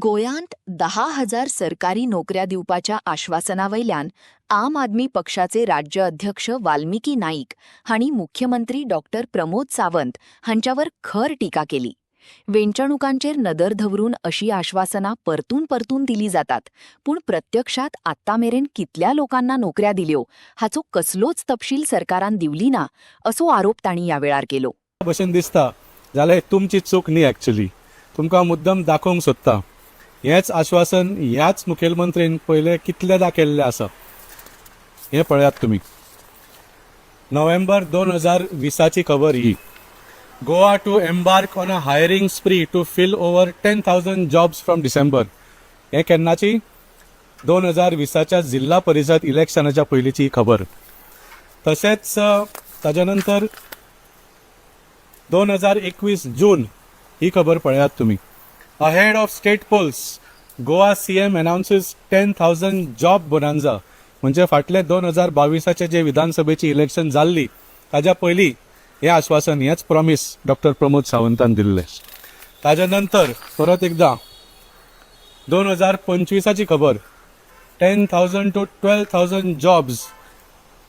गोंयांत 10,000 सरकारी नोकऱ्या दिवपाच्या आश्वासनावयल्यान आम आदमी पक्षाचे राज्य अध्यक्ष वाल्मिकी नाईक हांणी मुख्यमंत्री डॉक्टर प्रमोद सावंत हांच्यावर खर टिका केली. वेंचणुकांचेर नदर धरून अशी आश्वासनां परतून परतून दिली जातात, पूण प्रत्यक्षात आत्तामेरेन कितल्या लोकांना नोकऱ्या दिल्यो हाचो कसलोच तपशील सरकारान दिवली ना, असो आरोप तांणी ह्या वेळार केलो. भशेन दिसता जाल्यार तुमची चूक न्ही. एक्चुअली तुमकां मुद्दम दाखोवंक सोदता हेच आश्वासन ह्याच मुखेलमंत्रीन पयले कितलेदा केल्लें आसा. हें पळयात तुमी. नोव्हेंबर 2020ची खबर ही. Goa to embark on a hiring spree to fill over 10,000 jobs from December. हें केन्नाची? 2020च्या जिल्हा परिषद इलेक्शनाच्या पयलींची खबर. तशेंच ताच्या नंतर 2021 जून ही खबर पळयात तुमी. Ahead of state polls Goa CM announces 10,000 job bonanza. म्हणजे फाटले 2022चे जे विधानसभेची इलेक्शन जाल्ली ताच्या पयलीं हें आश्वासन, हेच प्रॉमिस डॉक्टर प्रमोद सावंतान दिल्लें. ताच्या नंतर परत एकदा 2025ची खबर. 10,000 to 12,000 jobs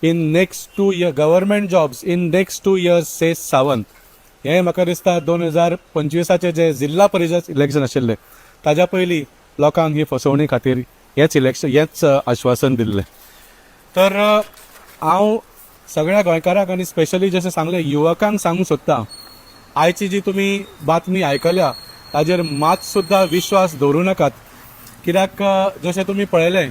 in next 2 years, government jobs in next 2 years says Sawant. हें म्हाका दिसता 2025चे जे जिल्हा परिषद इलेक्शन आशिल्लें ताच्या पयलीं लोकांक ही फसवणी खातीर हेच आश्वासन दिल्लें. तर हांव सगळ्या गोंयकारांक आनी स्पेशली जशें सांगलें युवकांक सांगूंक सोदता, आयची जी तुमी बातमी आयकल्या ताजेर मात सुद्दां विश्वास दवरूं नाकात. कित्याक जशें तुमी पळयलें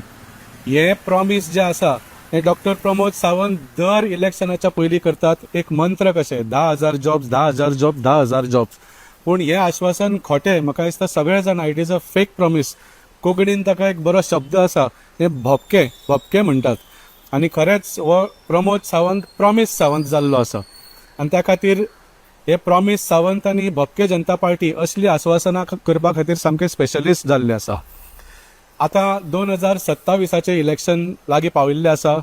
हे प्रॉमिस जे आसा हे डॉक्टर प्रमोद सावंत दर इलेक्शनाच्या पयलीं करतात. एक मंत्र कशें 10,000 जॉब्स 10,000 जॉब 10,000 जॉब्स. पूण हे आश्वासन खोटें. म्हाका दिसता सगळे जाण it is a fake promise. कोंकणीन ताका एक बरो शब्द आसा, हे भोपके म्हणटात. आनी खरेंच हो प्रमोद सावंत प्रॉमिस सावंत जाल्लो आसा. आनी त्या खातीर हे प्रॉमिस सावंत आनी भोपके जनता पार्टी असली आश्वासनां करपा खातीर सामके स्पेशलिस्ट जाल्ले आसा. आतां 2027चे इलेक्शन लागीं पाविल्लें आसा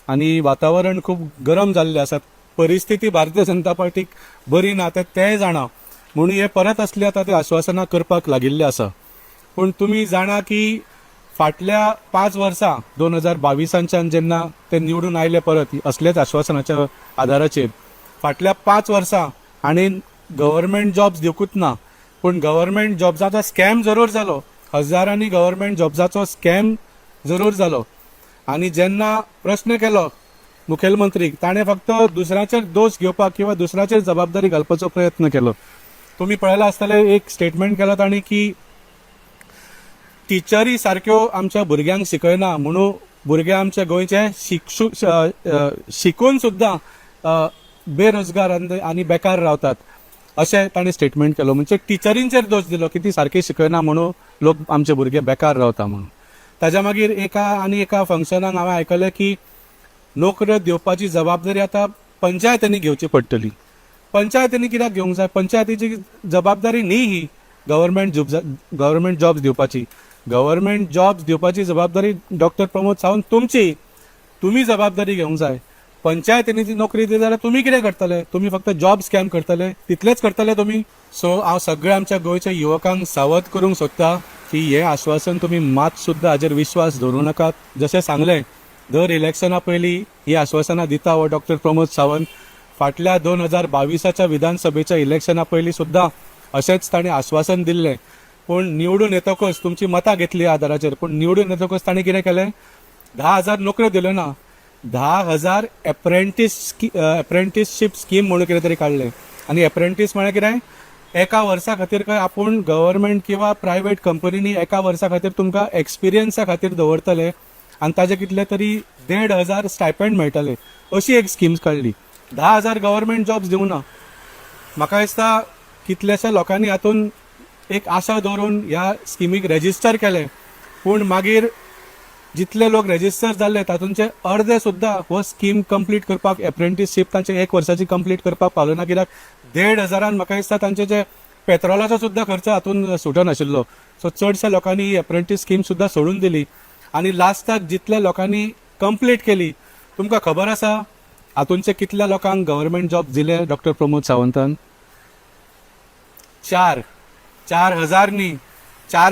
आनी वातावरण खूब गरम जाल्लें आसा. परिस्थिती भारतीय जनता पार्टीक बरी ना तेंय जाणा म्हणून हे परत असली आतां ते आश्वासनां करपाक लागिल्ले आसा. पूण तुमी जाणा की फाटल्या 5 वर्सां 2022च्यान जेन्ना ते निवडून आयले परत असलेच आश्वासनाच्या आदाराचेर, फाटल्या 5 वर्सां आनी गव्हर्नमेंट जॉब्स दिवकूच ना. पूण गव्हर्नमेंट जॉब्साचो स्कॅम जरूर जालो. हजारांनी गव्हर्नमेंट जॉब्साचो स्कॅम जरूर जालो. आनी जेन्ना प्रश्न केलो मुखेलमंत्रीक, ताणें फक्त दुसऱ्याचेर दोश घेवपाक किंवा दुसऱ्याचेर जबाबदारी घालपाचो प्रयत्न केलो. तुमी पळयलां आसतलें एक स्टेटमेंट केलो ताणें की टिचरी सारक्यो आमच्या भुरग्यांक शिकयना म्हणून भुरगे आमचे गोंयचे शिकून सुद्दां बेरोजगार आनी बेकार रावतात अशें ताणें स्टेटमेंट केलो. म्हणजे टिचरींचेर दोश दिलो की ती सारकी शिकयना म्हणून लोक आमचे भुरगे बेकार रावता म्हणून. ताच्या मागीर एका फंक्शनाक हांवें आयकलें की नोकऱ्यो दिवपाची जबाबदारी आतां पंचायतींनी घेवची पडटली. पंचायतींनी कित्याक घेवंक जाय? पंचायतीची जबाबदारी न्ही ही गव्हर्नमेंट जॉब्स दिवपाची. गव्हर्नमेंट जॉब्स दिवपाची जबाबदारी डॉक्टर प्रमोद सावंत तुमची. तुमी जबाबदारी घेवंक जाय. पंचायतींनी ती नोकरी दिली जाल्यार तुमी कितें करतले? तुमी फक्त जॉब स्कॅम करतले, तितलेच करतले तुमी. सो हांव सगळ्या आमच्या गोंयच्या युवकांक सावध करूंक सोदता की हे आश्वासन तुमी मात सुद्दां हाजेर विश्वास दवरूं नाकात. जशें सांगलें दर इलेक्शना पयलीं ही आश्वासनां दिता हो डॉक्टर प्रमोद सावंत. फाटल्या 2022च्या विधानसभेच्या इलेक्शना पयलीं सुद्दां अशेंच ताणें आश्वासन दिल्लें. पूण निवडून येतकच तुमची मतां घेतली आदाराचेर, पूण निवडून येतकच ताणें कितें केलें? 10,000 नोकऱ्यो दिल्यो ना, 10,000 एप्रेंटिसशीप स्कीम म्हणून कितें तरी काडलें. आनी एप्रेंटीस म्हळ्यार कितें? एका वर्सा खातीर काय आपूण गव्हर्नमेंट किंवा प्रायवेट कंपनीनी एका वर्सा खातीर तुमकां एक्सपिरियन्सा खातीर दवरतले आनी ताजे कितले तरी 1,500 स्टायपेंड मेळटले अशी एक स्कीम काडली. 10,000 गव्हर्नमेंट जॉब्स दिवं ना. म्हाका दिसता कितल्याशा लोकांनी हातून एक आशा दवरून ह्या स्किमीक रेजिस्टर केलें. पूण मागीर जितले लोक रेजिस्टर जाल्ले तातूंचे अर्दे सुद्दां हो स्कीम कंप्लीट करपाक एप्रेंटीसशीप तांचे 1 वर्साची कंप्लीट करपाक पावलो ना. कित्याक 1,500 म्हाका दिसता तांचे जे पेट्रोलाचो सुद्दां खर्च हातून सुटनाशिल्लो. सो चडशा लोकांनी ही एप्रेंटीस स्कीम सुद्दां सोडून दिली. आनी लास्टाक जितल्या लोकांनी कंप्लीट केली, तुमकां खबर आसा हातूंचे कितल्या लोकांक गव्हर्नमेंट जॉब दिले डॉक्टर प्रमोद सावंतान? 4,000 न्ही, 4